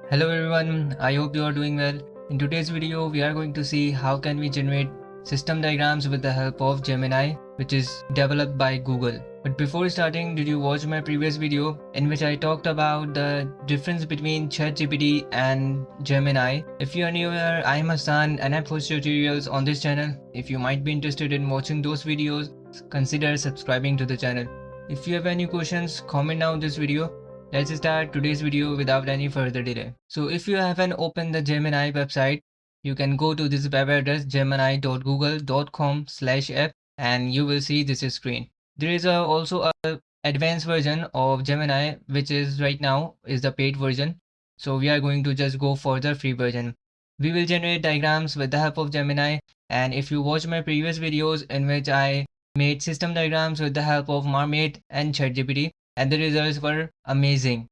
Hello everyone, I hope you are doing well. In today's video, we are going to see how can we generate system diagrams with the help of Gemini, which is developed by Google. But before starting, did you watch my previous video in which I talked about the difference between ChatGPT and Gemini? If you are new here, I am Hassan and I post tutorials on this channel. If you might be interested in watching those videos, consider subscribing to the channel. If you have any questions, comment down this video. Let's start today's video without any further delay. So if you haven't opened the Gemini website, you can go to this web address gemini.google.com/app and you will see this screen. There is also a advanced version of Gemini, which is right now is the paid version. So we are going to just go for the free version. We will generate diagrams with the help of Gemini, and if you watch my previous videos in which I made system diagrams with the help of Mermaid and ChatGPT, and the results were amazing.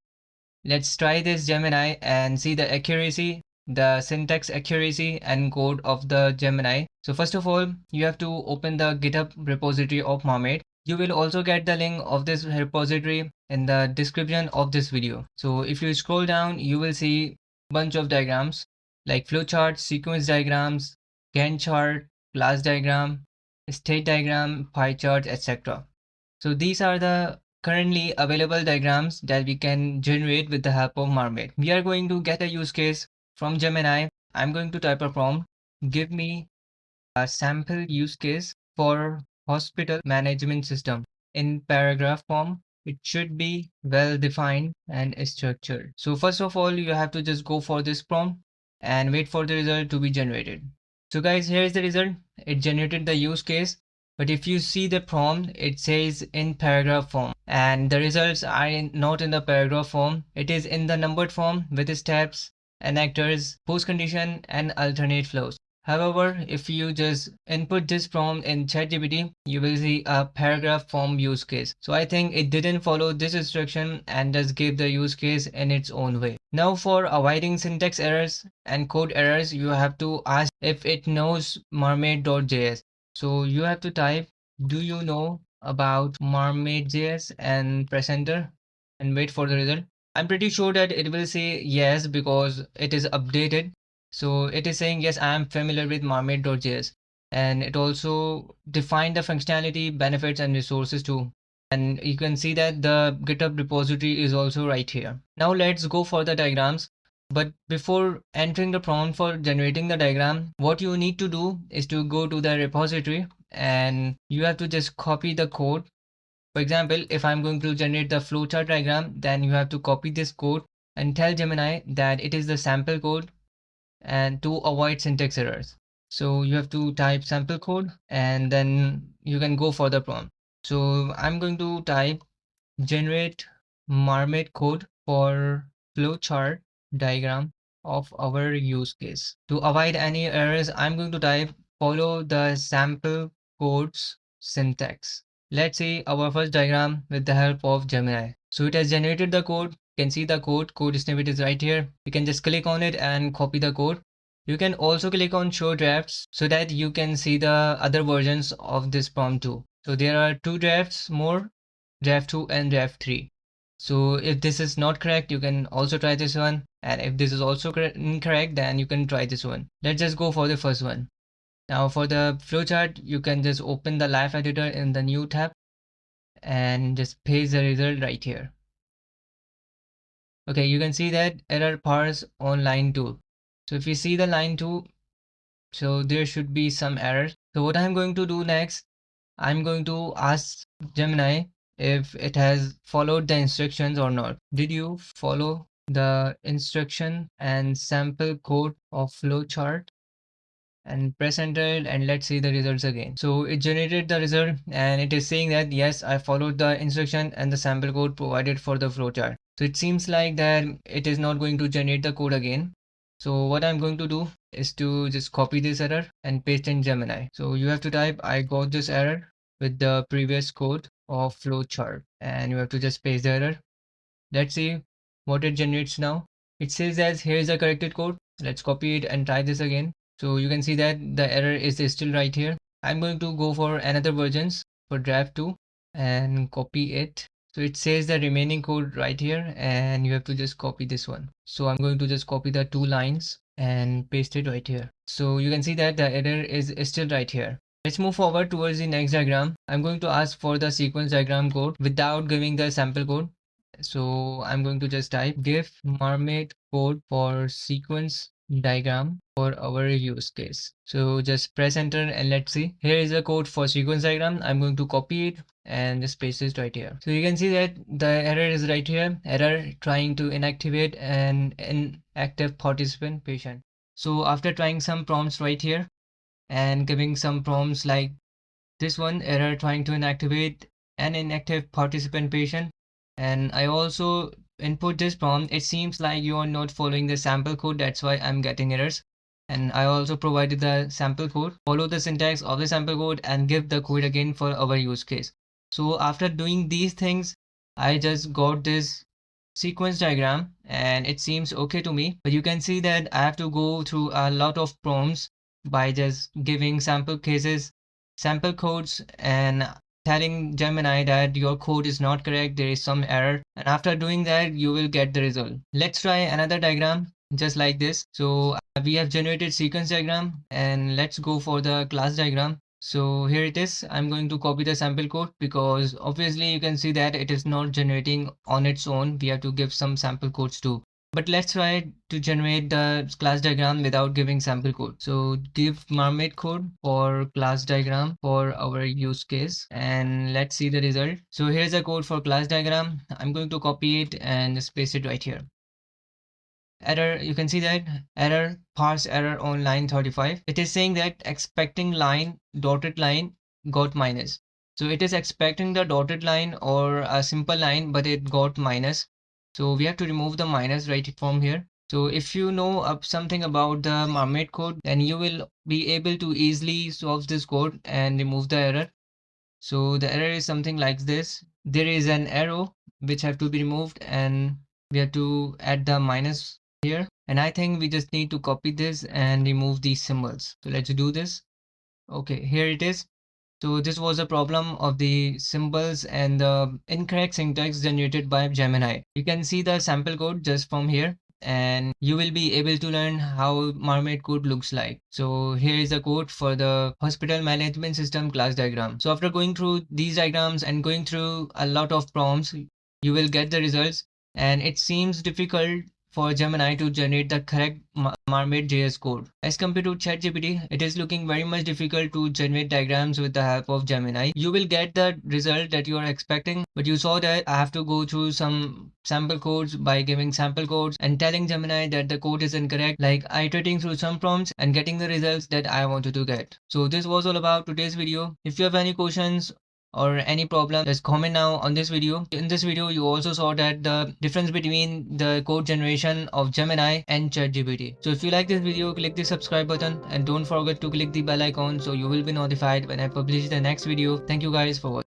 Let's try this Gemini and see the accuracy, the syntax accuracy and code of the Gemini. So first of all, you have to open the GitHub repository of Mermaid. You will also get the link of this repository in the description of this video. So if you scroll down, you will see a bunch of diagrams like flowchart, sequence diagrams, Gantt chart, class diagram, state diagram, pie chart, etc. So these are the currently available diagrams that we can generate with the help of Mermaid. We are going to get a use case from Gemini. I'm going to type a prompt. Give me a sample use case for hospital management system in paragraph form. It should be well defined and structured. So first of all, you have to just go for this prompt and wait for the result to be generated. So guys, here's the result. It generated the use case. But if you see the prompt, it says in paragraph form, and the results are not in the paragraph form. It is in the numbered form with steps, connectors, post condition, and alternate flows. However, if you just input this prompt in ChatGPT, you will see a paragraph form use case. So I think it didn't follow this instruction and just gave the use case in its own way. Now for avoiding syntax errors and code errors, you have to ask if it knows Mermaid.js. So you have to type, do you know about Mermaid.js, and press enter and wait for the result. I'm pretty sure that it will say yes because it is updated. So it is saying yes, I am familiar with Mermaid.js, and it also defined the functionality, benefits and resources too. And you can see that the GitHub repository is also right here. Now let's go for the diagrams. But before entering the prompt for generating the diagram, what you need to do is to go to the repository and you have to just copy the code. For example, if I'm going to generate the flowchart diagram, then you have to copy this code and tell Gemini that it is the sample code and to avoid syntax errors. So you have to type sample code and then you can go for the prompt. So I'm going to type generate Mermaid code for flowchart diagram of our use case. To avoid any errors, I'm going to type follow the sample code's syntax. Let's see our first diagram with the help of Gemini. So it has generated the code. You can see the code snippet is right here. You can just click on it and copy the code. You can also click on show drafts so that you can see the other versions of this prompt too. So there are two drafts more, draft 2 and draft 3. So if this is not correct, you can also try this one, and if this is also incorrect, then you can try this one. Let's just go for the first one. Now for the flowchart, you can just open the live editor in the new tab and just paste the result right here. Okay, you can see that error parse on line 2. So if you see the line 2, so there should be some errors. So what I'm going to do next, I'm going to ask Gemini if it has followed the instructions or not. Did you follow the instruction and sample code of flowchart? And press enter and let's see the results again. So it generated the result and it is saying that yes, I followed the instruction and the sample code provided for the flowchart. So it seems like that it is not going to generate the code again. So what I'm going to do is to just copy this error and paste in Gemini. So you have to type I got this error with the previous code of flowchart and you have to just paste the error. Let's see what it generates now. It says as here's the corrected code. Let's copy it and try this again. So you can see that the error is still right here. I'm going to go for another versions for draft 2 and copy it. So it says the remaining code right here, and you have to just copy this one. So I'm going to just copy the 2 lines and paste it right here. So you can see that the error is still right here. Let's move forward towards the next diagram. I'm going to ask for the sequence diagram code without giving the sample code. So I'm going to just type give mermaid code for sequence diagram for our use case. So just press enter and let's see. Here is the code for sequence diagram. I'm going to copy it and just paste it right here. So you can see that the error is right here. Error trying to inactivate an inactive participant patient. So after trying some prompts right here and giving some prompts like this one, error trying to inactivate an inactive participant patient, and I also input this prompt, it seems like you are not following the sample code, that's why I'm getting errors. And I also provided the sample code. Follow the syntax of the sample code and give the code again for our use case. So after doing these things, I just got this sequence diagram and it seems okay to me, but you can see that I have to go through a lot of prompts by just giving sample cases, sample codes, and telling Gemini that your code is not correct, there is some error, and after doing that you will get the result. Let's try another diagram just like this. So we have generated sequence diagram, and let's go for the class diagram. So here it is. I'm going to copy the sample code because obviously you can see that it is not generating on its own. We have to give some sample codes too. But let's try to generate the class diagram without giving sample code. So give mermaid code for class diagram for our use case, and let's see the result. So here's the code for class diagram. I'm going to copy it and just paste it right here. Error, you can see that error, parse error on line 35. It is saying that expecting line, dotted line got minus. So it is expecting the dotted line or a simple line, but it got minus. So we have to remove the minus right from here. So if you know something about the mermaid code, then you will be able to easily solve this code and remove the error. So the error is something like this. There is an arrow which have to be removed, and we have to add the minus here. And I think we just need to copy this and remove these symbols. So let's do this. Okay, here it is. So this was a problem of the symbols and the incorrect syntax generated by Gemini. You can see the sample code just from here, and you will be able to learn how mermaid code looks like. So here is the code for the hospital management system class diagram. So after going through these diagrams and going through a lot of prompts, you will get the results, and it seems difficult for Gemini to generate the correct Mermaid.js code. As compared to ChatGPT, it is looking very much difficult to generate diagrams with the help of Gemini. You will get the result that you are expecting, but you saw that I have to go through some sample codes by giving sample codes and telling Gemini that the code is incorrect, like iterating through some prompts and getting the results that I wanted to get. So this was all about today's video. If you have any questions or any problem, just comment now on this video. In this video, you also saw that the difference between the code generation of Gemini and ChatGPT. So if you like this video, click the subscribe button and don't forget to click the bell icon so you will be notified when I publish the next video. Thank you guys for watching.